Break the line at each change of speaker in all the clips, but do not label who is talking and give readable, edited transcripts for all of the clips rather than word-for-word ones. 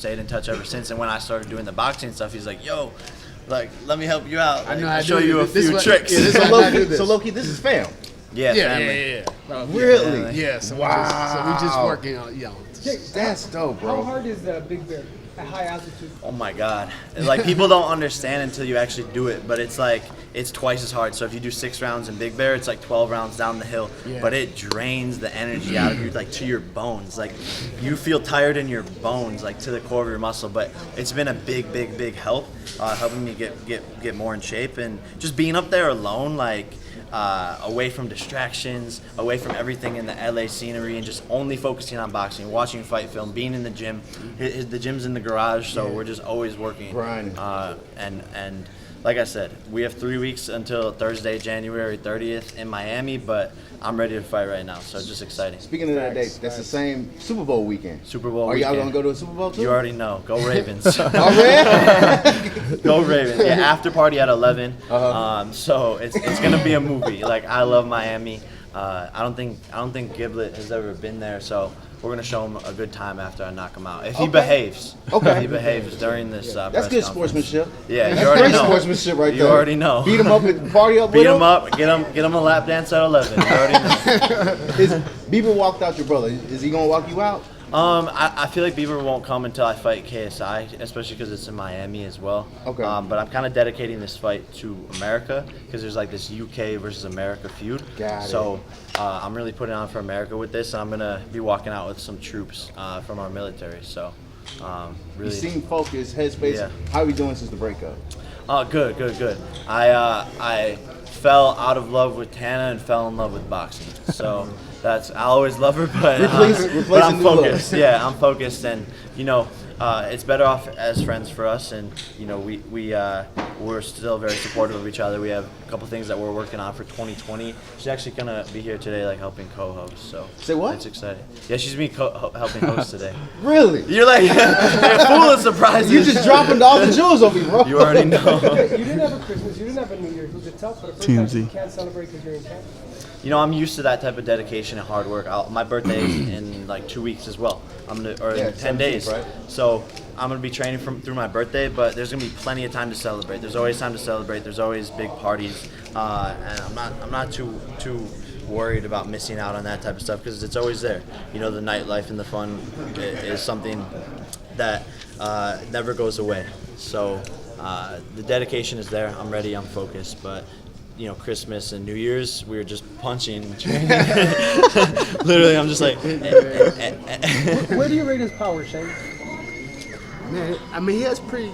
stayed in touch ever since. And when I started doing the boxing stuff, he's like, "Yo, like, let me help you out. Like, I'll show you a few tricks."
So Loki, this is fam.
Yeah, family.
Yeah. Really?
Yeah. So
Wow.
we just working on,
That's dope, bro.
How hard is the Big Bear at high altitude?
Oh my God! Like, people don't understand until you actually do it, but it's like it's twice as hard. So if you do 6 rounds in Big Bear, it's like 12 rounds down the hill, but it drains the energy out of you, like to your bones. Like, you feel tired in your bones, like to the core of your muscle. But it's been a big help, helping me get more in shape, and just being up there alone, like. Away from distractions, away from everything in the LA scenery, and just only focusing on boxing, watching fight film, being in the gym. The gym's in the garage, so we're just always working.
Grinding.
And like I said, we have 3 weeks until Thursday, January 30th in Miami, but I'm ready to fight right now, so just exciting.
Speaking of that date, that's the same Super Bowl weekend.
Super Bowl
Are y'all
weekend.
gonna go to a Super Bowl too?
You already know. Go Ravens.
Oh, man?
Go Ravens. Yeah, after party at 11. So it's gonna be a movie. Like, I love Miami. I don't think Giblet has ever been there, so we're gonna show him a good time after I knock him out. If he behaves.
Okay.
If he behaves during this
That's
press
good
conference.
sportsmanship.
Yeah, you
That's
already
great
know.
sportsmanship right there.
You already know.
Beat him up and party up with
Beat him up. Get him a lap dance at 11. You already know.
Bieber walked out your brother. Is he gonna walk you out?
I feel like Bieber won't come until I fight KSI, especially because it's in Miami as well.
Okay.
But I'm kind of dedicating this fight to America because there's like this UK versus America feud.
Got it.
So I'm really putting on for America with this, and I'm gonna be walking out with some troops from our military. So really.
You seem focused, headspace.
Yeah.
How are you doing since the breakup?
Good. I fell out of love with Tana and fell in love with boxing. So I always love her, but I'm focused. Yeah, I'm focused, and it's better off as friends for us, and we're still very supportive of each other. We have a couple things that we're working on for 2020. She's actually gonna be here today, like helping co-host. So
say what?
It's exciting. Yeah, she's me helping host today.
Really?
You're like you're full of surprises.
You just dropping all the jewels over me, bro.
You already know.
You didn't have a Christmas, you didn't have a New Year's. Was it tough for the first time you can't celebrate because you're in camp?
I'm used to that type of dedication and hard work. My birthday is in like 2 weeks as well. In 10 days. Right? So I'm gonna be training through my birthday, but there's gonna be plenty of time to celebrate. There's always time to celebrate. There's always big parties, and I'm not too worried about missing out on that type of stuff because it's always there. The nightlife and the fun is something that never goes away. So the dedication is there. I'm ready. I'm focused, but. Christmas and New Year's, we were just punching. Literally, I'm just like.
Where do you rate his power, Shane?
Man, I mean, he has pretty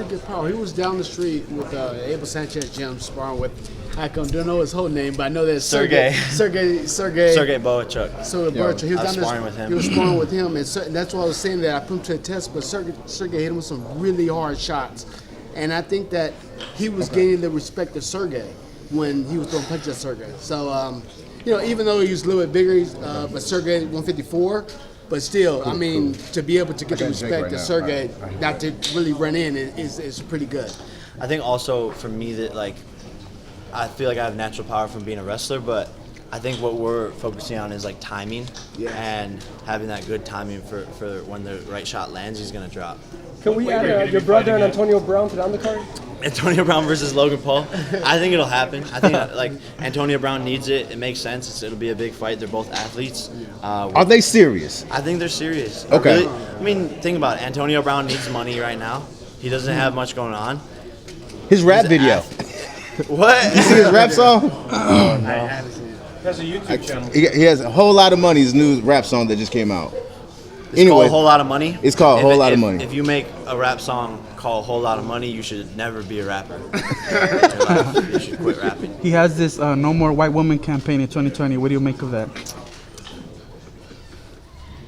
good power. He was down the street with Abel Sanchez Gym sparring with. I don't know his whole name, but I know that Sergey
Boachuk.
So Boachuk, he was down
sparring with him.
He was sparring with him, and that's why I was saying that I put him to a test. But Sergey hit him with some really hard shots, and I think that he was gaining the respect of Sergey when he was throwing punches at Sergey. So, even though he was a little bit bigger, but Sergey 154, but still, I mean, to be able to get the respect of Sergey, not to really run in, is pretty good.
I think also for me that I feel like I have natural power from being a wrestler, but I think what we're focusing on is like timing and having that good timing for when the right shot lands, he's gonna drop.
Can we add your brother and Antonio Brown to the undercard?
Antonio Brown versus Logan Paul. I think it'll happen. I think Antonio Brown needs it. It makes sense. It'll be a big fight. They're both athletes.
Are they serious?
I think they're serious.
Okay.
Think about it. Antonio Brown needs money right now. He doesn't have much going on.
His rap video.
What?
You see his rap song?
Oh no.
He has a YouTube channel.
He has a whole lot of money. His new rap song that just came out.
It's called A Whole Lot of Money.
It's called A Whole Lot of Money.
If you make a rap song called A Whole Lot of Money, you should never be a rapper. You should quit rapping.
He has this No More White Woman campaign in 2020. What do you make of that?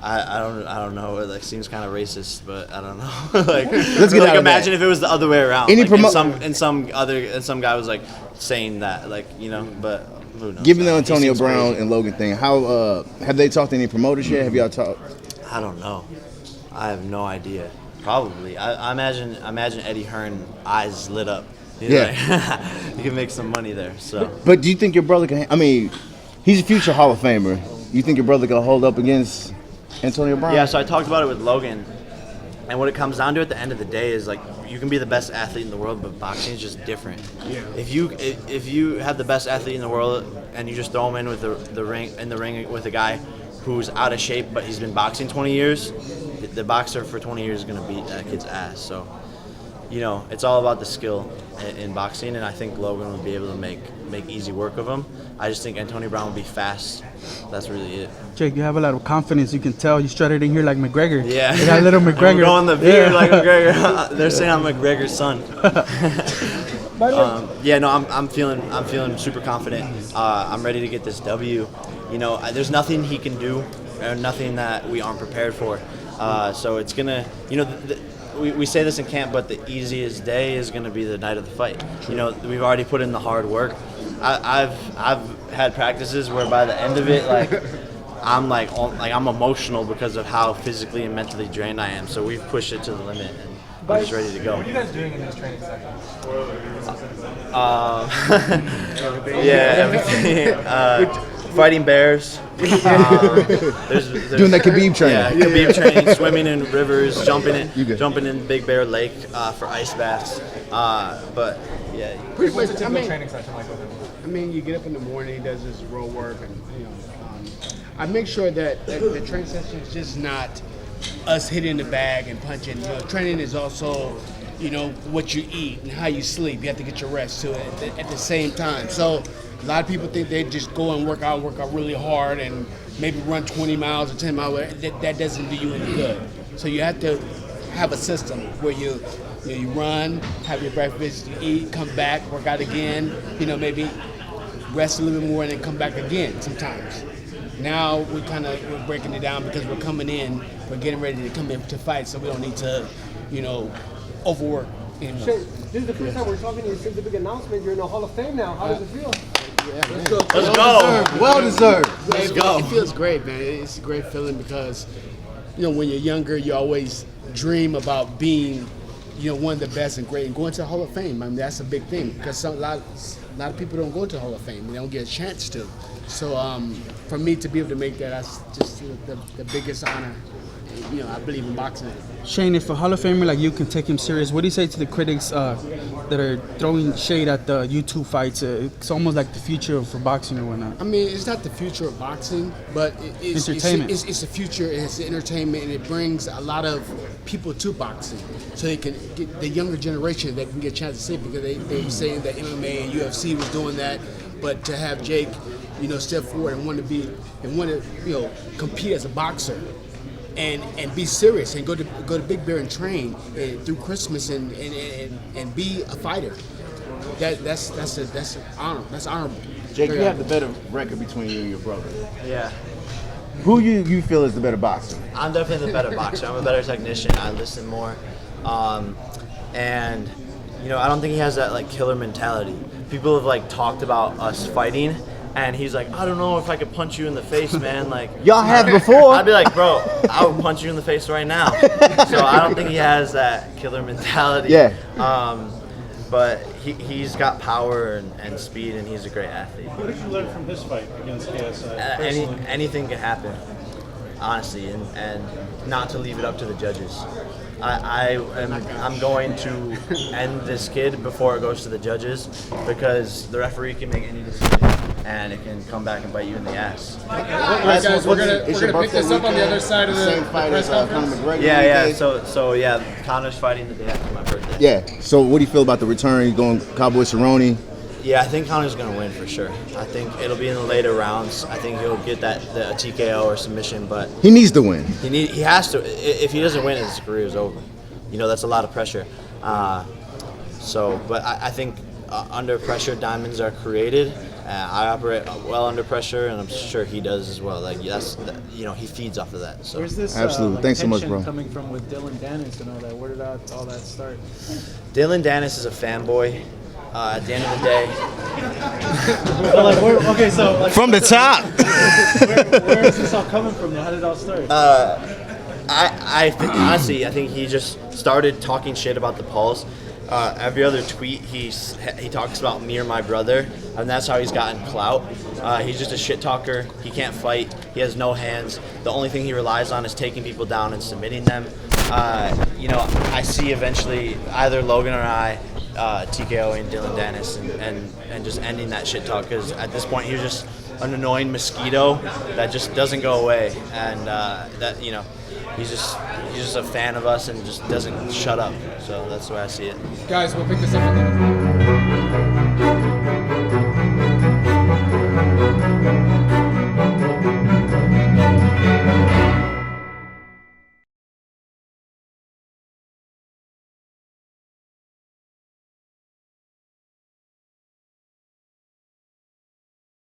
I don't know. It seems kind of racist, but I don't know.
Let's get out of
imagine if it was the other way around.
Any
and some guy was saying that, but who knows?
Given the Antonio Brown and Logan thing, how have they talked to any promoters yet? Have y'all talked?
I don't know. I have no idea. Probably. I imagine Eddie Hearn eyes lit up. He can make some money there. So.
But do you think your brother can? I mean, he's a future Hall of Famer. You think your brother can hold up against Antonio Brown?
Yeah. So I talked about it with Logan, And what it comes down to at the end of the day is like you can be the best athlete in the world, but boxing is just different.
Yeah.
If you have the best athlete in the world and you just throw him in with the ring with a guy who's out of shape but he's been boxing 20 years, the boxer for 20 years is gonna beat that kid's ass. So, it's all about the skill in boxing, and I think Logan will be able to make easy work of him. I just think Antonio Brown will be fast. That's really it.
Jake, you have a lot of confidence. You can tell you strutted in here like McGregor.
Yeah.
You got a little McGregor.
I'm going the beard like McGregor. They're saying I'm McGregor's son. I'm feeling super confident. I'm ready to get this W. There's nothing he can do, or nothing that we aren't prepared for. So it's gonna, we say this in camp, but the easiest day is gonna be the night of the fight. We've already put in the hard work. I've had practices where by the end of it, I'm I'm emotional because of how physically and mentally drained I am. So we've pushed it to the limit, and I'm just ready to go.
What are you guys doing in these training sessions?
Everything. Fighting bears. There's
Doing that Khabib training.
Yeah, Khabib training, swimming in rivers, jumping in Big Bear Lake for ice baths. But yeah.
Pretty
What's a
much,
typical training session like with him?
you get up in the morning, he does his road work, and I make sure that the training session is just not us hitting the bag and punching. Training is also, what you eat and how you sleep. You have to get your rest too at the same time. So a lot of people think they just go and work out really hard and maybe run 20 miles or 10 miles. That doesn't do you any good. So you have to have a system where you run, have your breakfast, you eat, come back, work out again, maybe rest a little bit more and then come back again sometimes. Now we're breaking it down because we're coming in, we're getting ready to come in to fight, so we don't need to, overwork anymore.
Shane, this is the first time we're talking to you since the big announcement. You're in the Hall of Fame now. How does it feel?
Let's go.
Well deserved.
Let's go.
It feels great, man. It's a great feeling because, when you're younger, you always dream about being, one of the best and great, and going to the Hall of Fame. That's a big thing because a lot of people don't go to the Hall of Fame. They don't get a chance to. So for me to be able to make that, that's just the biggest honor. I believe in boxing.
Shane, if a Hall of Famer like you can take him serious, what do you say to the critics that are throwing shade at the YouTube fights? It's almost like the future for boxing or whatnot.
It's not the future of boxing, but it's
entertainment.
It's the future. It's the entertainment, and it brings a lot of people to boxing, so they can get the younger generation that can get a chance to see it, because they were saying that MMA and UFC was doing that, but to have Jake, step forward and want to compete as a boxer. And be serious and go to Big Bear and train through Christmas and be a fighter. That's an honor. That's honorable.
Jake, you have the better record between you and your brother.
Yeah.
Who you feel is the better boxer?
I'm definitely the better boxer. I'm a better technician. I listen more. And I don't think he has that killer mentality. People have talked about us fighting, and he's like, I don't know if I could punch you in the face, man.
Y'all have before.
I'd be like, bro, I would punch you in the face right now. So I don't think he has that killer mentality.
Yeah.
But he's got power and speed, and he's a great athlete.
What did you learn from his fight against KSI?
Anything can happen, honestly, and not to leave it up to the judges. I'm going to end this kid before it goes to the judges, because the referee can make any decision and it can come back and bite you in the ass.
All right, guys, we're gonna pick this up on the other side of the press conference.
CONOR McGregor.
Yeah. So Conor's fighting the day after my birthday.
Yeah. So what do you feel about the return? He's going Cowboy Cerrone.
Yeah, I think Conor's gonna win for sure. I think it'll be in the later rounds. I think he'll get a TKO or submission, but
He needs to win.
he has to. If he doesn't win, his career is over. That's a lot of pressure. But I think under pressure, diamonds are created. I operate well under pressure, and I'm sure he does as well. He feeds off of that. So.
Where's this
Absolutely. Thanks so much,
tension
bro.
coming from with Dillon Danis and all that? Where did all that start?
Dillon Danis is a fanboy. At the end of the day,
From the top.
Where is this all coming from? How did it all start?
Honestly, I think he just started talking shit about the Pauls. Every other tweet, he talks about me or my brother, and that's how he's gotten clout. He's just a shit talker. He can't fight. He has no hands. The only thing he relies on is taking people down and submitting them. you know, I see eventually either Logan or I TKOing Dillon Danis and just ending that shit talk, because at this point he was just an annoying mosquito that just doesn't go away, and that, you know, he's just a fan of us and just doesn't shut up. So that's the way I see it.
Guys, we'll pick this up at the